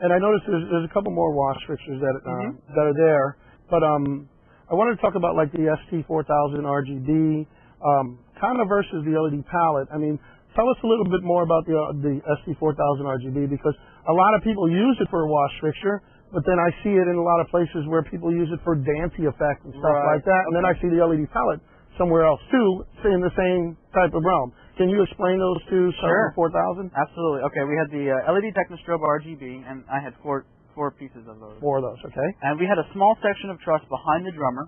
And I noticed there's a couple more wash fixtures that are there. But I wanted to talk about like the ST4000 RGB, kind of versus the LED palette. I mean, tell us a little bit more about the ST4000 RGB, because a lot of people use it for a wash fixture, but then I see it in a lot of places where people use it for dancey effect and stuff like that, and then I see the LED palette somewhere else too, in the same type of realm. Can you explain those two? Sure. 4000? Absolutely. Okay, we had the LED Technostrobe RGB, and I had four pieces of those. 4 of those, okay. And we had a small section of truss behind the drummer,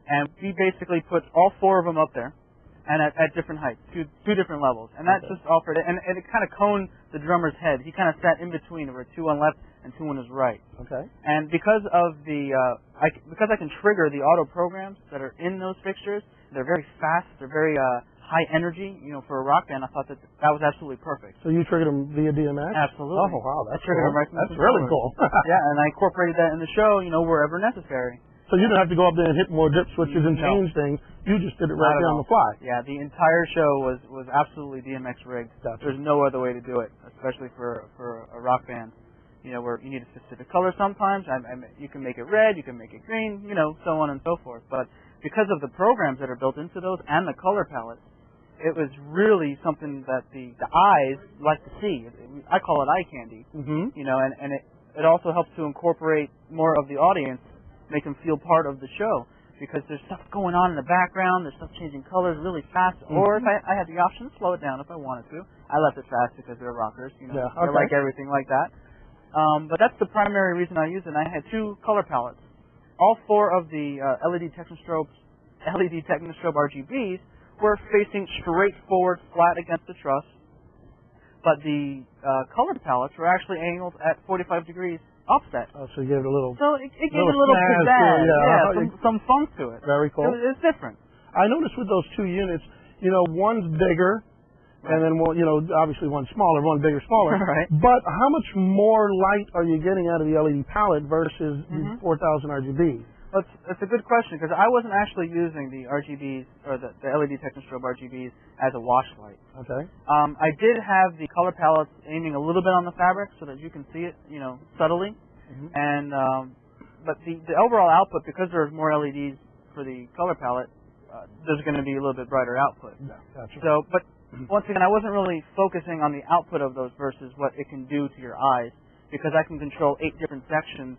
and we basically put all 4 of them up there, and at different heights, two different levels. And that just offered it, and it kind of coned the drummer's head. He kind of sat in between. There were 2 on left and 2 on his right. Okay. And because of because I can trigger the auto programs that are in those fixtures, they're very fast, they're very high energy, for a rock band. I thought that was absolutely perfect. So you triggered them via DMX? Absolutely. Oh, wow, that's cool. Them right from that's really cool. Yeah, and I incorporated that in the show, wherever necessary. So you didn't have to go up there and hit more dip switches and change things. You just did it right there on the fly. Yeah, the entire show was absolutely DMX rigged. Gotcha. There's no other way to do it, especially for a rock band. Where you need a specific color sometimes. You can make it red, you can make it green, so on and so forth. But because of the programs that are built into those and the color palettes, it was really something that the eyes like to see. I call it eye candy. And it also helps to incorporate more of the audience, make them feel part of the show, because there's stuff going on in the background, there's stuff changing colors really fast, or if I had the option to slow it down if I wanted to. I left it fast because they're rockers, I like everything like that. But that's the primary reason I used it. And I had 2 color palettes. All 4 of the LED Technostrobe RGBs were facing straight forward, flat against the truss. But the color palettes were actually angled at 45 degrees offset. Oh, so you gave it a little... So it gave it a little pizzazz, some funk to it. Very cool. It's different. I noticed with those 2 units, one's bigger, and then, obviously one smaller, one bigger, smaller. Right. But how much more light are you getting out of the LED palette versus the 4000 RGB? Well, it's a good question, because I wasn't actually using the RGBs, or the LED Technostrobe RGBs, as a wash light. Okay. I did have the color palettes aiming a little bit on the fabric so that you can see it, subtly. And but the overall output, because there's more LEDs for the color palette, there's going to be a little bit brighter output. Yeah, gotcha. So, but once again, I wasn't really focusing on the output of those versus what it can do to your eyes, because I can control 8 different sections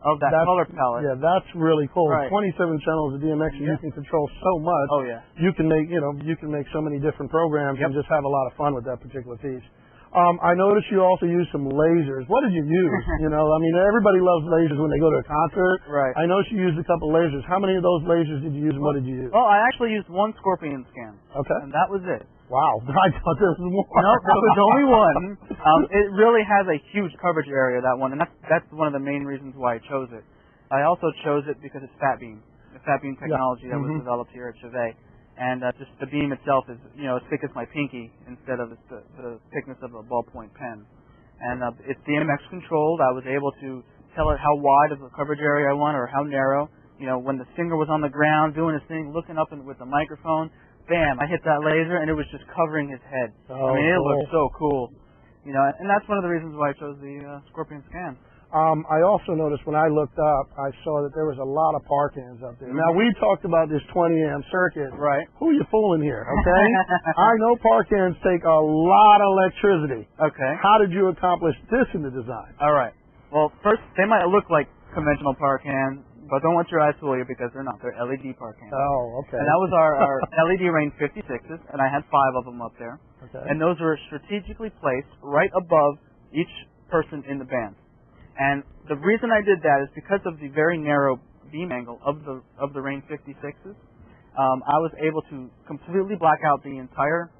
of that color palette. Yeah, that's really cool. Right. 27 channels of DMX, and you can control so much. Oh yeah. You can make, you can make so many different programs and just have a lot of fun with that particular piece. I noticed you also use some lasers. What did you use? Everybody loves lasers when they go to a concert. Right. I noticed you used a couple lasers. How many of those lasers did you use, and what did you use? Well, I actually used 1 scorpion scan. Okay. And that was it. Wow. I thought there was more. No, there was only 1. It really has a huge coverage area, that one, and that's one of the main reasons why I chose it. I also chose it because it's fat beam, the fat beam technology that was developed here at Chauvet. And just the beam itself is, as thick as my pinky instead of the thickness of a ballpoint pen. And it's DMX controlled. I was able to tell it how wide of a coverage area I want or how narrow. When the singer was on the ground doing his thing, looking up with the microphone, bam, I hit that laser and it was just covering his head. Oh, it looked so cool. And that's one of the reasons why I chose the Scorpion Scan. I also noticed when I looked up, I saw that there was a lot of parkans up there. Now, we talked about this 20-amp circuit. Right. Who are you fooling here, okay? I know parkans take a lot of electricity. Okay. How did you accomplish this in the design? All right. Well, first, they might look like conventional parkans, but don't let your eyes fool you because they're not. They're LED parkans. Oh, okay. And that was our LED Rain 56s, and I had 5 of them up there. Okay. And those were strategically placed right above each person in the band. And the reason I did that is because of the very narrow beam angle of the Rain 56s. I was able to completely black out the entire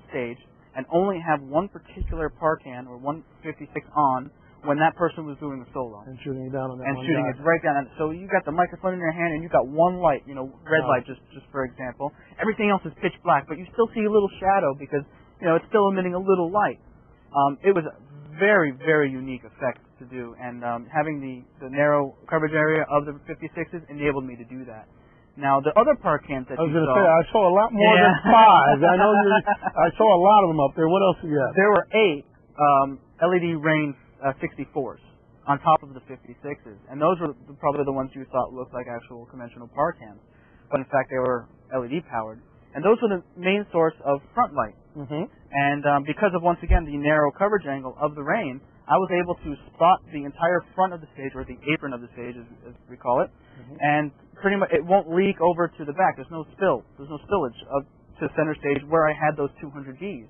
stage and only have one particular parkan or 156 on when that person was doing the solo. And shooting it down on that and one shooting guy. it right down. So you got the microphone in your hand and you got one light, red light just for example. Everything else is pitch black, but you still see a little shadow because it's still emitting a little light. It was a very, very unique effect to do, and having the narrow coverage area of the 56s enabled me to do that. Now, the other parkans that I was you going to saw... say, I saw a lot more than 5. I know I saw a lot of them up there. What else do you have? There were 8 LED Rain 64s. on top of the 56s. And those were probably the ones you thought looked like actual conventional power cams. But in fact, they were LED powered. And those were the main source of front light. And because of, once again, the narrow coverage angle of the rain, I was able to spot the entire front of the stage, or the apron of the stage, as we call it. And pretty much, it won't leak over to the back. There's no spill. There's no spillage to center stage where I had those 200Ds,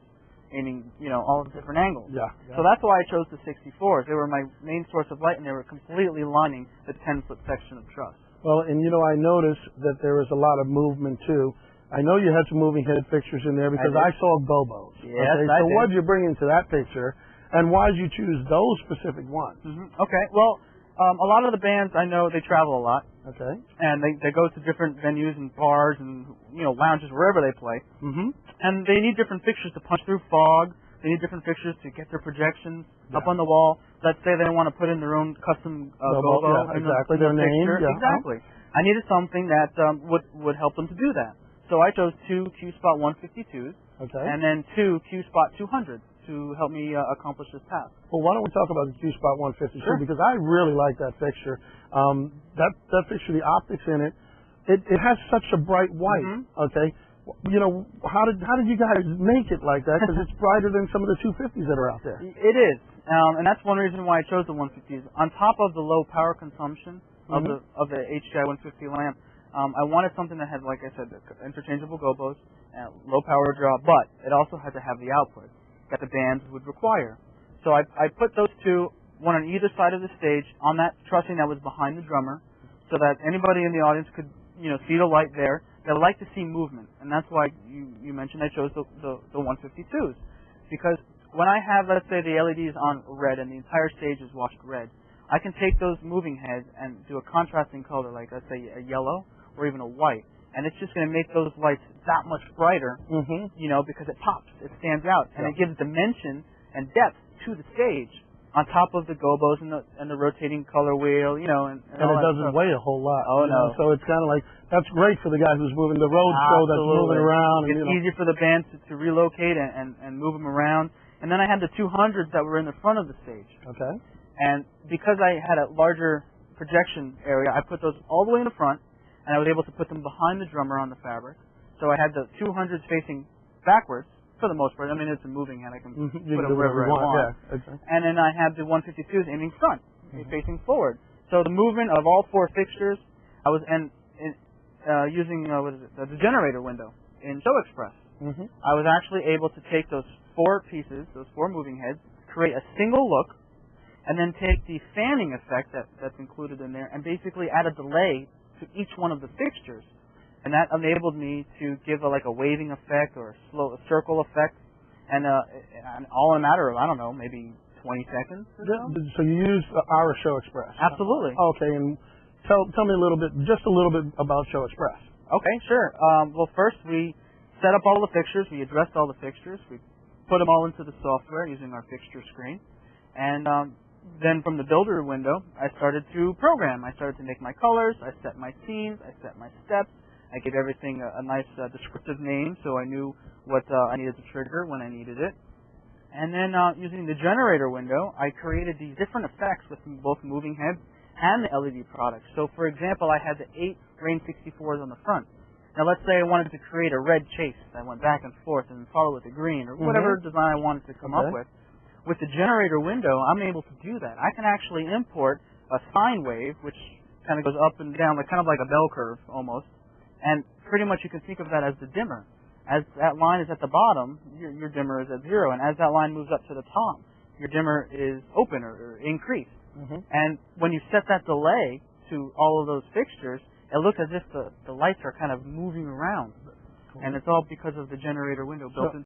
aiming, all the different angles. So that's why I chose the 64s. They were my main source of light, and they were completely lining the 10-foot section of truss. Well, and I noticed that there was a lot of movement too. I know you had some moving head fixtures in there because I saw gobos. Yes, okay? So what did you bring into that picture, and why did you choose those specific ones? Okay, well, a lot of the bands, I know they travel a lot. Okay. And they go to different venues and bars and, lounges, wherever they play. And they need different fixtures to punch through fog. They need different fixtures to get their projections up on the wall. Let's say they want to put in their own custom gobo. Exactly, their name. Exactly. I needed something that would help them to do that. So I chose 2 Q-Spot 152s and then 2 Q-Spot 200s to help me accomplish this task. Well, why don't we talk about the Q-Spot 152? Because I really like that fixture. That fixture, the optics in it, it has such a bright white. Okay. How did you guys make it like that? Because it's brighter than some of the 250s that are out there. It is, and that's one reason why I chose the 150s. On top of the low power consumption of the HDI 150 lamp, I wanted something that had, like I said, interchangeable gobos, low power draw, but it also had to have the output that the bands would require. So I put those two, one on either side of the stage, on that trussing that was behind the drummer, so that anybody in the audience could, see the light there. They like to see movement, and that's why you mentioned I chose the 152s, because when I have, let's say, the LEDs on red and the entire stage is washed red, I can take those moving heads and do a contrasting color, like let's say a yellow or even a white, and it's just going to make those lights that much brighter, because it pops, it stands out, and it gives dimension and depth to the stage on top of the gobos and the rotating color wheel, and it doesn't weigh a whole lot. Oh, no. So it's kind of like, that's great for the guy who's moving the road show that's moving around. It's easy for the band to relocate and move them around. And then I had the 200s that were in the front of the stage. Okay. And because I had a larger projection area, I put those all the way in the front, and I was able to put them behind the drummer on the fabric. So I had the 200s facing backwards, for the most part. I mean, it's a moving head. I can put them wherever I want. And then I had the 152s aiming front, facing forward. So the movement of all 4 fixtures, I was using the generator window in Show Express. I was actually able to take those 4 pieces, those 4 moving heads, create a single look, and then take the fanning effect that's included in there and basically add a delay to each one of the fixtures. And that enabled me to give a waving effect or a circle effect, and all in a matter of, I don't know, maybe 20 seconds or so. So you used our Show Express? Absolutely. Okay, and tell me just a little bit about Show Express. Okay, sure. Well, first we set up all the fixtures. We addressed all the fixtures. We put them all into the software using our fixture screen. And then from the builder window, I started to program. I started to make my colors. I set my scenes. I set my steps. I gave everything a nice descriptive name so I knew what I needed to trigger when I needed it. And then using the generator window, I created these different effects with both moving heads and the LED products. So for example, I had the 8 Rain 64s on the front. Now let's say I wanted to create a red chase. I went back and forth and follow with the green or whatever design I wanted to come up with. With the generator window, I'm able to do that. I can actually import a sine wave, which kind of goes up and down, kind of like a bell curve almost. And pretty much you can think of that as the dimmer. As that line is at the bottom, your dimmer is at 0. And as that line moves up to the top, your dimmer is open or increased. And when you set that delay to all of those fixtures, it looks as if the lights are kind of moving around. And it's all because of the generator window built in.